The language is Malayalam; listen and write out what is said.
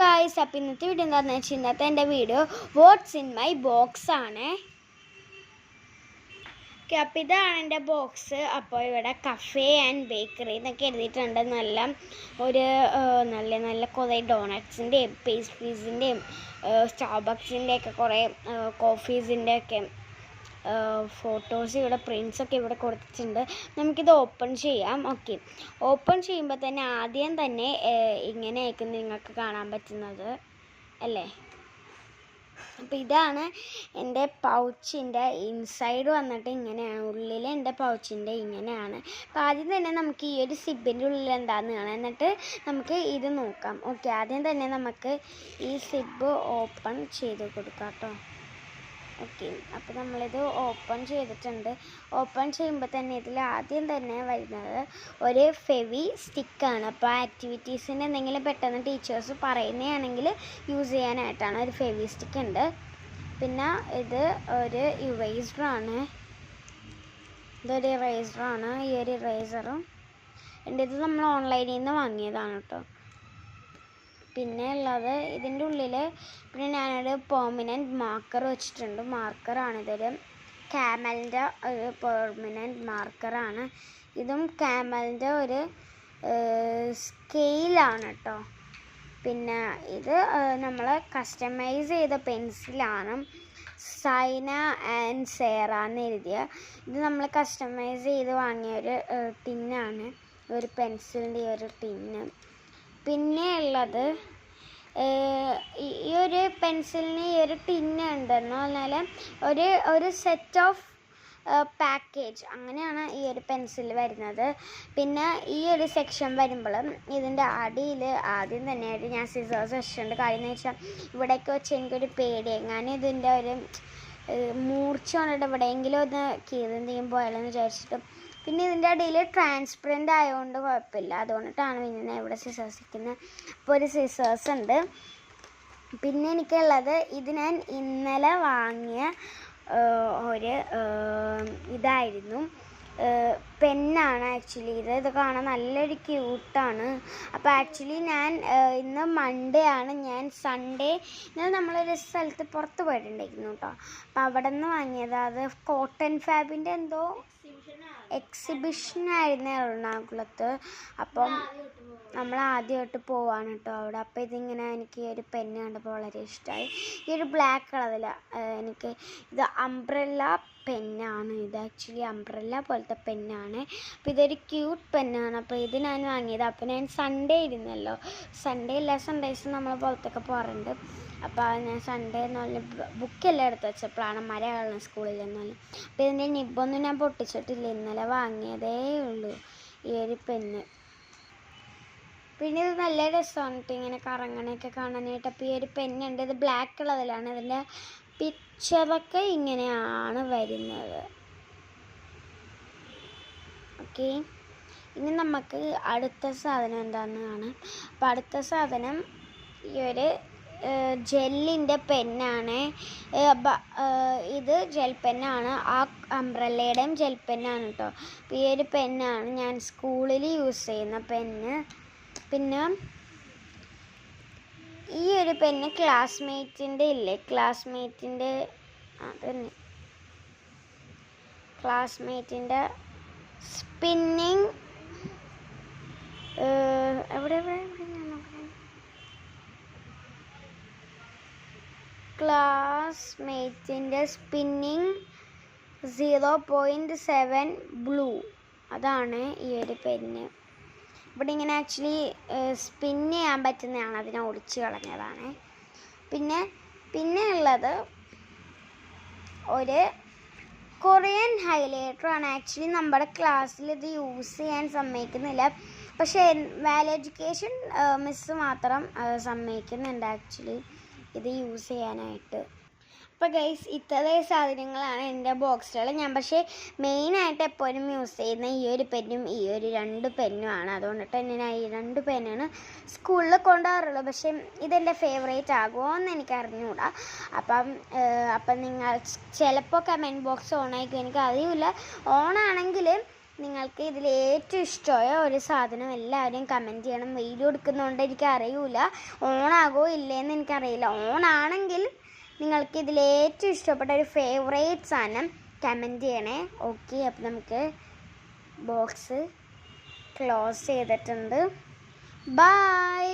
ഗായ്സ്, അപ്പം ഇന്നത്തെ വീഡിയോ എന്താണെന്ന് വെച്ചാൽ ഇന്നത്തെ എൻ്റെ video what's in my box ആണ്. ഓക്കെ, അപ്പം ഇതാണ് എൻ്റെ ബോക്സ്. അപ്പോൾ ഇവിടെ കഫേ ആൻഡ് ബേക്കറി എന്നൊക്കെ എഴുതിയിട്ടുണ്ട്. നല്ല നല്ല കുറേ ഡോണറ്റ്സിൻ്റെയും പേസ്ട്രീസിൻ്റെയും സ്റ്റാർബക്സിൻ്റെ ഒക്കെ കുറേ കോഫീസിൻ്റെ ഒക്കെ ഫോട്ടോസ് ഇവിടെ പ്രിൻസൊക്കെ ഇവിടെ കൊടുത്തിട്ടുണ്ട്. നമുക്കിത് ഓപ്പൺ ചെയ്യാം. ഓക്കെ, ഓപ്പൺ ചെയ്യുമ്പോൾ തന്നെ ആദ്യം തന്നെ ഇങ്ങനെയായിരിക്കും നിങ്ങൾക്ക് കാണാൻ പറ്റുന്നത് അല്ലേ. അപ്പോൾ ഇതാണ് എൻ്റെ പൗച്ചിൻ്റെ ഇൻസൈഡ് വന്നിട്ട് ഇങ്ങനെയാണ്. ഉള്ളിൽ എൻ്റെ പൗച്ചിൻ്റെ ഇങ്ങനെയാണ്. അപ്പോൾ ആദ്യം തന്നെ നമുക്ക് ഈ ഒരു സിബിൻ്റെ ഉള്ളിൽ എന്താണെന്ന് കാണാം, എന്നിട്ട് നമുക്ക് ഇത് നോക്കാം. ഓക്കെ, ആദ്യം തന്നെ നമുക്ക് ഈ സിബ് ഓപ്പൺ ചെയ്ത് കൊടുക്കാം കേട്ടോ. ഓക്കെ, അപ്പോൾ നമ്മളിത് ഓപ്പൺ ചെയ്തിട്ടുണ്ട്. ഓപ്പൺ ചെയ്യുമ്പോൾ തന്നെ ഇതിൽ ആദ്യം തന്നെ വരുന്നത് ഒരു ഫെവി സ്റ്റിക്കാണ്. അപ്പോൾ ആക്ടിവിറ്റീസിന് എന്തെങ്കിലും പെട്ടെന്ന് ടീച്ചേഴ്സ് പറയുന്നതാണെങ്കിൽ യൂസ് ചെയ്യാനായിട്ടാണ്. ഒരു ഫെവി സ്റ്റിക്ക് ഉണ്ട്. പിന്നെ ഇത് ഒരു ഇറേസറാണ്. ഇതൊരു ഇറേസറാണ്. ഈ ഒരു ഇറേസറും ഉണ്ട്. ഇത് നമ്മൾ ഓൺലൈനിൽ നിന്ന് വാങ്ങിയതാണ് കേട്ടോ. പിന്നെ ഉള്ളത് ഇതിൻ്റെ ഉള്ളിൽ പിന്നെ ഞാനൊരു പെർമനൻറ്റ് മാർക്കർ വെച്ചിട്ടുണ്ട്. മാർക്കറാണ്. ഇതൊരു ക്യാമലിൻ്റെ ഒരു പെർമനൻറ്റ് മാർക്കറാണ്. ഇതും ക്യാമലിൻ്റെ ഒരു സ്കെയിലാണ് കേട്ടോ. പിന്നെ ഇത് നമ്മൾ കസ്റ്റമൈസ് ചെയ്ത പെൻസിലാണ്. സൈന ആൻഡ് സേറ എന്ന് എഴുതിയ ഇത് നമ്മൾ കസ്റ്റമൈസ് ചെയ്ത് വാങ്ങിയൊരു ടിന്നാണ്. ഒരു പെൻസിലിൻ്റെ ഒരു ടിന്ന്. പിന്നെ ഉള്ളത് ഈ ഒരു പെൻസിലിന് ഈ ഒരു ടിന്ന് ഉണ്ടെന്ന് പറഞ്ഞാൽ ഒരു സെറ്റ് ഓഫ് പാക്കേജ് അങ്ങനെയാണ് ഈ ഒരു പെൻസിൽ വരുന്നത്. പിന്നെ ഈ ഒരു സെക്ഷൻ വരുമ്പോൾ ഇതിൻ്റെ അടിയിൽ ആദ്യം തന്നെയായിട്ട് ഞാൻ സിസേഴ്സ് വെച്ചിട്ടുണ്ട്. കാര്യം എന്ന് വെച്ചാൽ ഇവിടേക്ക് വെച്ച് എനിക്കൊരു പേടി, എങ്ങാനും ഇതിൻ്റെ ഒരു മൂർച്ച കൊണ്ടിട്ട് എവിടെയെങ്കിലും ഒന്ന് കീറിന്തെങ്കിലും പോയാലെന്ന് വിചാരിച്ചിട്ട്. പിന്നെ ഇതിൻ്റെ അടിയിൽ ട്രാൻസ്പെറൻ്റ് ആയതുകൊണ്ട് കുഴപ്പമില്ല, അതുകൊണ്ടിട്ടാണ് പിന്നെ ഇവിടെ സിസേഴ്സ് ഇരിക്കുന്നത്. അപ്പോൾ ഒരു സിസേഴ്സ് ഉണ്ട്. പിന്നെ എനിക്കുള്ളത് ഇത് ഞാൻ ഇന്നലെ വാങ്ങിയ ഒരു ഇതായിരുന്നു, പെന്നാണ് ആക്ച്വലി. ഇത് കാണാൻ നല്ലൊരു ക്യൂട്ടാണ്. അപ്പോൾ ആക്ച്വലി ഞാൻ ഇന്ന് മൺഡേ ആണ്, ഞാൻ സൺഡേ നമ്മളൊരു സ്ഥലത്ത് പുറത്ത് പോയിട്ടുണ്ടായിരുന്നു കേട്ടോ. അപ്പോൾ അവിടെ നിന്ന് വാങ്ങിയത്. അത് കോട്ടൺ ഫാബിൻ്റെ എന്തോ എക്സിബിഷനായിരുന്നു എറണാകുളത്ത്. അപ്പം നമ്മൾ ആദ്യമായിട്ട് പോവാണ് കേട്ടോ അവിടെ. അപ്പോൾ ഇതിങ്ങനെ എനിക്ക് ഈ ഒരു പെന്ന് കണ്ടപ്പോൾ വളരെ ഇഷ്ടമായി. ഈ ഒരു ബ്ലാക്ക് കളറിലാണ് എനിക്ക് ഇത് അംബ്രല്ല പെന്നാണ്. ഇത് ആക്ച്വലി അംബ്രല്ല പോലത്തെ പെന്നാണ്. അപ്പോൾ ഇതൊരു ക്യൂട്ട് പെന്നാണ്. അപ്പോൾ ഇത് ഞാൻ വാങ്ങിയത്. അപ്പോൾ ഞാൻ സൺഡേ ഇരുന്നല്ലോ, സൺഡേ എല്ലാ സൺഡേസും നമ്മൾ പുറത്തൊക്കെ പോകാറുണ്ട്. അപ്പോൾ ഞാൻ സൺഡേ എന്ന് പറഞ്ഞ ബുക്കെല്ലാം എടുത്ത് വെച്ചപ്പോഴാണ് മഴയാണ് സ്കൂളിൽ എന്നാലും. അപ്പോൾ ഇതിൻ്റെ നിബൊന്നും ഞാൻ പൊട്ടിച്ചിട്ടില്ല, ഇന്നലെ വാങ്ങിയതേ ഉള്ളൂ ഈ ഒരു പെന്ന്. പിന്നെ ഇത് നല്ല രസമാണ് കേട്ടോ ഇങ്ങനെ കറങ്ങണയൊക്കെ കാണാനായിട്ട്. അപ്പോൾ ഈ ഒരു പെന്നുണ്ട്. ഇത് ബ്ലാക്ക് കളറിലാണ്. ഇതിൻ്റെ പിക്ചറൊക്കെ ഇങ്ങനെയാണ് വരുന്നത്. ഓക്കെ, ഇനി നമുക്ക് അടുത്ത സാധനം എന്താണെന്ന് കാണാം. അപ്പോൾ അടുത്ത സാധനം ഈ ഒരു ജെല്ലിൻ്റെ പെന്നാണ്. ഇത് ജെൽ പെന്നാണ്. ആ അംബ്രല്ലയുടെയും ജെൽ പെന്നാണ് കേട്ടോ. അപ്പോൾ ഈ ഒരു പെന്നാണ് ഞാൻ സ്കൂളിൽ യൂസ് ചെയ്യുന്ന പെന്ന്. പിന്നെ ഈ ഒരു പെന്ന് ക്ലാസ്മേറ്റിൻ്റെ ഇല്ലേ, ക്ലാസ്മേറ്റിൻ്റെ അതന്നെ ക്ലാസ്മേറ്റിൻ്റെ സ്പിന്നിങ് എവിടെ ക്ലാസ്മേറ്റിൻ്റെ സ്പിന്നിങ് 0.7 ബ്ലൂ, അതാണ് ഈ ഒരു പെന്ന്. ഇവിടെ ഇങ്ങനെ ആക്ച്വലി സ്പിൻ ചെയ്യാൻ പറ്റുന്നതാണ്, അതിനെ ഒടിച്ച് കളഞ്ഞതാണ്. പിന്നെ ഉള്ളത് ഒരു കൊറിയൻ ഹൈലൈറ്ററാണ്. ആക്ച്വലി നമ്മുടെ ക്ലാസ്സിൽ ഇത് യൂസ് ചെയ്യാൻ സമ്മതിക്കുന്നില്ല, പക്ഷേ വാല്യൂ എഡ്യൂക്കേഷൻ മിസ്സ് മാത്രം സമ്മതിക്കുന്നുണ്ട് ആക്ച്വലി ഇത് യൂസ് ചെയ്യാനായിട്ട്. അപ്പോൾ ഗൈസ്, ഇത്രയും സാധനങ്ങളാണ് എൻ്റെ ബോക്സുകൾ. ഞാൻ പക്ഷേ മെയിനായിട്ട് എപ്പോഴും യൂസ് ചെയ്യുന്ന ഈ ഒരു പെന്നും ഈ ഒരു 2 പെന്നുമാണ്. അതുകൊണ്ടിട്ട് തന്നെ ഞാൻ ഈ 2 പെന്നാണ് സ്കൂളിൽ കൊണ്ടുപോകാറുള്ളൂ. പക്ഷേ ഇതെൻ്റെ ഫേവറേറ്റ് ആകുമോ എന്ന് എനിക്ക് അറിഞ്ഞുകൂടാ. അപ്പം നിങ്ങൾ ചിലപ്പോൾ കമൻറ്റ് ബോക്സ് ഓണായിരിക്കും, എനിക്ക് അറിയില്ല. ഓണാണെങ്കിൽ നിങ്ങൾക്ക് ഇതിൽ ഏറ്റവും ഇഷ്ടമായ ഒരു സാധനം എല്ലാവരും കമൻറ്റ് ചെയ്യണം. വീഡിയോ എടുക്കുന്നതുകൊണ്ട് എനിക്ക് അറിയില്ല ഓണാകോ ഇല്ലേന്ന് എനിക്കറിയില്ല. ഓണാണെങ്കിൽ നിങ്ങൾക്ക് ഇതിൽ ഏറ്റവും ഇഷ്ടപ്പെട്ട ഒരു ഫേവറേറ്റ് സാധനം കമൻറ്റ് ചെയ്യണേ. ഓക്കെ, അപ്പോൾ നമുക്ക് ബോക്സ് ക്ലോസ് ചെയ്തിട്ടുണ്ട്. ബൈ.